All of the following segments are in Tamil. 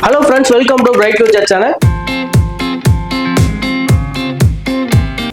Hello friends, welcome to Bright Future channel.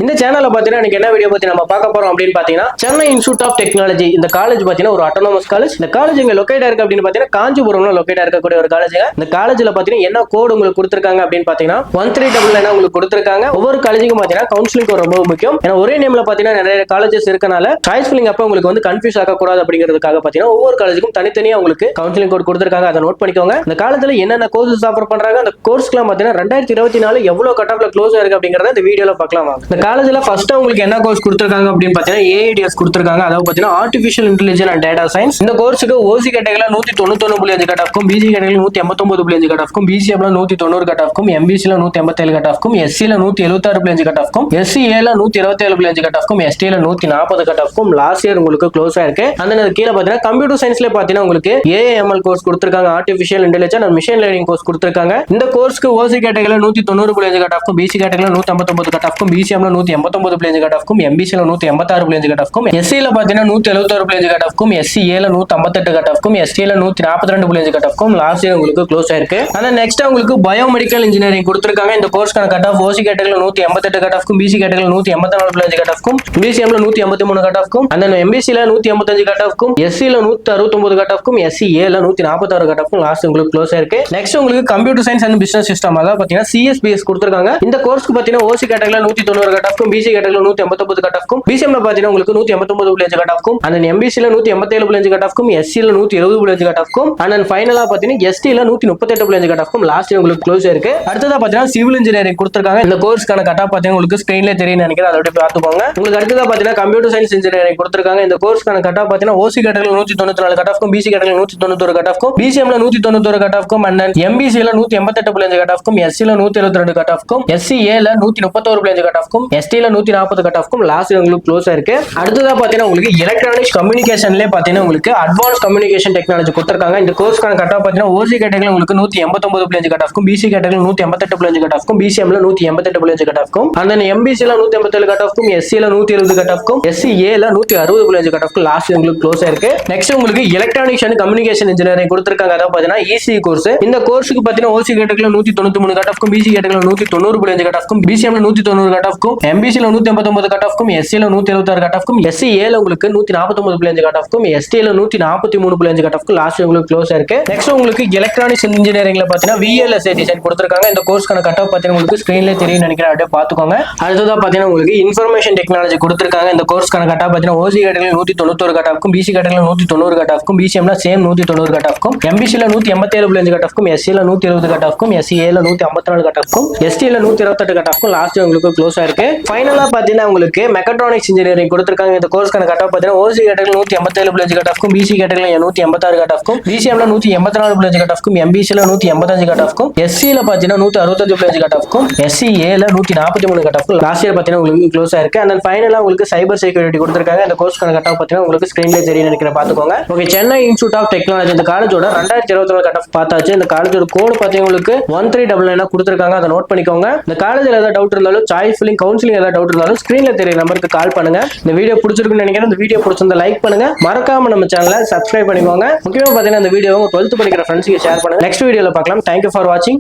இந்த சேனல்ல பாத்தீங்கன்னா இன்னைக்கு என்ன வீடியோ பத்தி நம்ம பார்க்க போறோம் அப்படின்னு பாத்தீங்கன்னா சென்னை இன்ஸ்டிடியூட் ஆஃப் டெக்னாலஜி. இந்த காலேஜ் பாத்தீங்கன்னா ஒரு ஆட்டோனமஸ் காலேஜ். இந்த காலேஜ் எங்க லொகேட் இருக்கு அப்படின்னு பாத்தீங்கன்னா காஞ்சிபுரம்ல லொகேட் இருக்கக்கூடிய ஒரு காலேஜ். இந்த காலேஜ்ல பாத்தீங்கன்னா என்ன கோட் உங்களுக்கு கொடுத்திருக்காங்க அப்படின்னு பாத்தீங்கன்னா 1399 உங்களுக்கு கொடுத்திருக்காங்க. ஒவ்வொரு காலேஜுக்கும் பாத்தீங்கன்னா கவுன்சிலிங் ரொம்ப முக்கியம். ஏன்னா ஒரே நேம்ல பாத்தீங்கன்னா நிறைய காலேஜஸ் இருக்கனால சாய்ஸ் ஃபில்லிங் அப்ப உங்களுக்கு வந்து கன்ஃபியூஸ் ஆக கூடாது அப்படிங்கிறதுக்காக பாத்தீங்கன்னா ஒவ்வொரு காலேஜுக்கும் தனித்தனியா உங்களுக்கு கவுன்சிலிங் கோட் கொடுத்திருக்காங்க. அதை நோட் பண்ணிக்கோங்க. இந்த காலேஜ்ல என்னென்ன கோர்சஸ் ஆஃபர் பண்றாங்க, அந்த கோர்ஸ்க்குலாம் பாத்தீங்கன்னா 2024 எவ்வளவு கட் ஆஃப்ல க்ளோஸ் ஆயிருக்கு அப்படிங்கறத இந்த வீடியோல பார்க்கலாம். இந்த காலேஜ்ல ஃபர்ஸ்ட் உங்களுக்கு என்ன கோர்ஸ் கொடுத்திருக்காங்க அப்படின்னு பாத்தீங்கன்னா ஏஐடிஎஸ் கொடுத்திருக்காங்க. அதாவது பாத்தீங்கன்னா artificial intelligence and data science. இந்த கோர்ஸ்க்கு ஓசி கேட்டகரியில 191.5 கட் ஆஃப்க்கும், பிசி கேட்டகரியில 189.5 கட் ஆஃப்க்கும், பிசிஎம்ல 190 கட் ஆஃப்க்கும், எம்பிசில 187 கட் ஆஃப்க்கும், எஸ்சில 176.5 கட் ஆஃப்க்கும், எஸ்சிஏல 127.5 கட் ஆஃப்க்கும், எஸ்டில 140 கட் ஆஃப்க்கும் லாஸ்ட் இயர் உங்களுக்கு க்ளோஸ் ஆயிருக்கு. அந்த கீழே பாத்தீங்கன்னா கம்ப்யூட்டர் சயின்ஸ்ல பாத்தீங்கன்னா உங்களுக்கு ஏஐஎம்எல் கோர்ஸ் கொடுத்திருக்காங்க, artificial intelligence and machine learning course கொடுத்திருக்காங்க. இந்த கோர்ஸ்க்கு ஓசி கேட்டகரியில 190.5 கட் ஆஃப்க்கும், பிசி கேட்டகரியில 159 கட் ஆஃப்க்கும், பிசிஎம்ல 189.5 கட் ஆஃப்க்கும், எம்பிசில 186.5 கட் ஆஃப்க்கும், எஸ்சில பாத்தீங்கன்னா 176.5 கட் ஆஃப்க்கும், எஸ்சிஏல 158 கட் ஆஃப்க்கும், எஸ்டில 142.5 கட் ஆஃப்க்கும் லாஸ்ட் இயர் உங்களுக்கு க்ளோஸ் ஆயிருக்கு. ஆனா நெக்ஸ்ட் உங்களுக்கு பயோமெடிக்கல் இன்ஜினியரிங் கொடுத்திருக்காங்க. இந்த கோர்ஸ்க்கான கட் ஆஃப் ஓசி கேட்டகரியில 188 கட் ஆஃப்க்கும், பிசி கேட்டகரியில 184.5 கட் ஆஃப்க்கும், பிசிஎம்ல 183 கட் ஆஃப்க்கும், அந்த எம்பிசில 185 கட் ஆஃப்க்கும், எஸ்சில 169 கட் ஆஃப்க்கும், எஸ்சிஏல 146 கட் ஆஃப்க்கும் லாஸ்ட் உங்களுக்கு க்ளோஸ் ஆயிருக்கு. நெக்ஸ்ட் உங்களுக்கு computer science and business system, அதாவது பாத்தீங்கன்னா சிஎஸ்பிஎஸ் கொடுத்திருக்காங்க. இந்த கோர்ஸ்க்கு பாத்தீங்கன்னா ஓசி கேட்டகரியில 190 கட் ஆஃப்க்கும், பிசி கேட்டகரியில 189 கட் ஆஃப்க்கும், பிசிஎம்ல பாத்தீங்கன்னா உங்களுக்கு 189.5 கட் ஆஃப்க்கும், அந்த எம்பிசில 187.5 கட் ஆஃப்க்கும், எஸ்சில 170.5 கட் ஆஃப்க்கும், அண்ட் ஃபைனலா பாத்தீங்கன்னா எஸ்டில 138.5 கட் ஆஃப்க்கும் லாஸ்ட் உங்களுக்கு க்ளோஸ் ஆயிருக்கு. அடுத்ததா பாத்தீங்கன்னா சிவில் இன்ஜினியரிங் கொடுத்திருக்காங்க. இந்த கோர்ஸ்க்கான கட் ஆஃப் பாத்தீங்கன்னா உங்களுக்கு ஸ்கிரீன்ல தெரியும் நினைக்கிறேன், அதோட பாத்துக்கோங்க. உங்களுக்கு அடுத்ததா பாத்தீங்கன்னா கம்ப்யூட்டர் சயின்ஸ் இன்ஜினியரிங் கொடுத்திருக்காங்க. இந்த கோர்ஸ்க்கான கட் ஆஃப் பாத்தீங்கன்னா ஓசி கேட்டகரியில 194 கட் ஆஃப்க்கும், பிசி கேட்டகரியில 191 கட் ஆஃப்க்கும், பிசிஎம்ல 191 கட் ஆஃப்க்கும், அண்ட் எம்பிசில 188.5 கட் ஆஃப்க்கும், எஸ்சில 172 கட் ஆஃப்க்கும், எஸ்சிஏல 131.5 கட் ஆஃப்க்கும், எஸ்டில 140 கட் ஆஃப்க்கும் லாஸ்ட் உங்களுக்கு க்ளோஸ் ஆயிருக்கு. அடுத்ததா பாத்தீங்கன்னா உங்களுக்கு எலக்ட்ரானிக்ஸ் கம்யூனிகேஷன்ல பாத்தீங்கன்னா உங்களுக்கு அட்வான்ஸ் கம்யூனிகேஷன் டெக்னாலஜி கொடுத்திருக்காங்க. இந்த கோர்ஸ்க்கான கட் ஆஃப் பாத்தீங்கன்னா ஓசி கேட்டகரியில உங்களுக்கு 189.5 கட் ஆஃப்க்கும், பிசி கேட்டகரியில 188.5 கட் ஆஃப்க்கும், பிசிஎம்ல 188.5 கட் ஆஃப்க்கும், அந்த எம்பிசில 187 கட் ஆஃப்க்கும், எஸ்சில 170 கட் ஆஃப்க்கும், எஸ்சிஏல 160.5 கட் ஆஃப்க்கும் லாஸ்ட் உங்களுக்கு க்ளோஸ் ஆயிருக்கு. நெக்ஸ்ட் உங்களுக்கு எலக்ட்ரானிக்ஸ் அண்ட் கம்யூனிகேஷன் இன்ஜினியரிங் கொடுத்திருக்காங்க. அதாவது பாத்தீங்கன்னா இசி கோர்ஸ். இந்த கோர்ஸ்க்கு பாத்தீங்கன்னா ஓசி கேட்டகரியில 193 கட் ஆஃப்க்கும், பிசி கேட்டகரியில 190.5 கட் ஆஃப்க்கும், பிசிஎம்ல 190 கட் ஆஃப்க்கும், எம்பிசில 189 கட் ஆஃப்க்கும், எஸ்சில 176 கட் ஆஃப்க்கும், எஸ்சிஏல உங்களுக்கு 149.5 கட் ஆஃப்க்கும், எஸ்டில 143.5 கட் ஆஃப்க்கும் லாஸ்ட் உங்களுக்கு க்ளோஸ் ஆயிருக்கு. நெக்ஸ்ட் உங்களுக்கு எலக்ட்ரானிக்ஸ் இன்ஜினியரிங்ல பாத்தீங்கன்னா விஎல்எஸ்ஐ டிசைன் கொடுத்திருக்காங்க. இந்த கோர்ஸ்க்கான கட் ஆஃப் பாத்தீங்கன்னா உங்களுக்கு ஸ்கிரீன்ல தெரியும் நினைக்கிறேன், அப்படியே பாத்துக்கோங்க. அடுத்ததா பாத்தீங்கன்னா உங்களுக்கு இன்ஃபர்மேஷன் டெக்னாலஜி கொடுத்திருக்காங்க. இந்த கோர்ஸ்க்கான கட் ஆஃப் பாத்தீங்கன்னா ஓசி கேட்டகரியில 191 கட் ஆஃப்க்கும், பிசி கேட்டகரியில 190 கட் ஆஃப்க்கும், பிசிஎம்ல சேம் 190 கட் ஆஃப்க்கும், எம்பிசில 187.5 கட் ஆஃப்க்கும், எஸ்சில 170 கட் ஆஃப்க்கும், எஸ்சிஏல 154 கட் ஆஃப்க்கும், எஸ்டில 128 கட் ஆஃப்க்கும் லாஸ்ட் உங்களுக்கு க்ளோஸ் ஆயிருக்கு. ஃபைனலா பாத்தீங்கன்னா உங்களுக்கு மெக்காட்ரானிக்ஸ் இன்ஜினியரிங் கொடுத்திருக்காங்க. இந்த கோர்ஸ்க்கான கட் ஆஃப் பாத்தீங்கன்னா ஓசி கேட்டகரியில 187.5 கட் ஆஃப்க்கும், பிசி கேட்டகரியில 186 கட் ஆஃப்க்கும், பிசிஎம்ல 184.5 கட் ஆஃப்க்கும், எம்பிசில 185 கட் ஆஃப்க்கும், எஸ்சில பாத்தீங்கன்னா 165 கட் ஆஃப்க்கும், எஸ்சிஏல 143 கட் ஆஃப்க்கும் லாஸ்ட் இயர் பாத்தீங்கன்னா உங்களுக்கு க்ளோஸ் ஆயிருக்கு. அண்ட் ஃபைனலா உங்களுக்கு சைபர் செக்யூரிட்டி கொடுத்திருக்காங்க. இந்த கோர்ஸ்க்கான கட் ஆஃப் பாத்தீங்கன்னா உங்களுக்கு ஸ்கிரீன்ல தெரியும் நினைக்கிறேன், பாத்துக்கோங்க. Okay, Chennai institute of technology இந்த காலேஜோட 2024 கட் ஆஃப் பார்த்தாச்சு. இந்த காலேஜோட கோட் பாத்தீங்கன்னா உங்களுக்கு 1399 கொடுத்திருக்காங்க, அதை நோட் பண்ணிக்கோங்க. இந்த காலேஜ்ல ஏதாவது டவுட் இருந்தாலும், சாய்ஸ் ஃபில்லிங் கவுன்சிலிங் ஏதாவது டவுட் இருந்தாலும் ஸ்கிரீன்ல தெரிய நம்பருக்கு கால் பண்ணுங்க. இந்த வீடியோ பிடிச்சிருக்குன்னு நினைக்கிறேன். இந்த வீடியோ பிடிச்சிருந்தா லைக் பண்ணுங்க, மறக்காம நம்ம சேனலை சப்ஸ்கிரைப் பண்ணிக்கோங்க. முக்கியமா பாத்தீங்கன்னா இந்த வீடியோ 12th படிக்கிற ஃப்ரெண்ட்ஸ்க்கு ஷேர் பண்ணுங்க. நெக்ஸ்ட் வீடியோல பார்க்கலாம். தேங்க்யூ ஃபார் வாட்சிங்.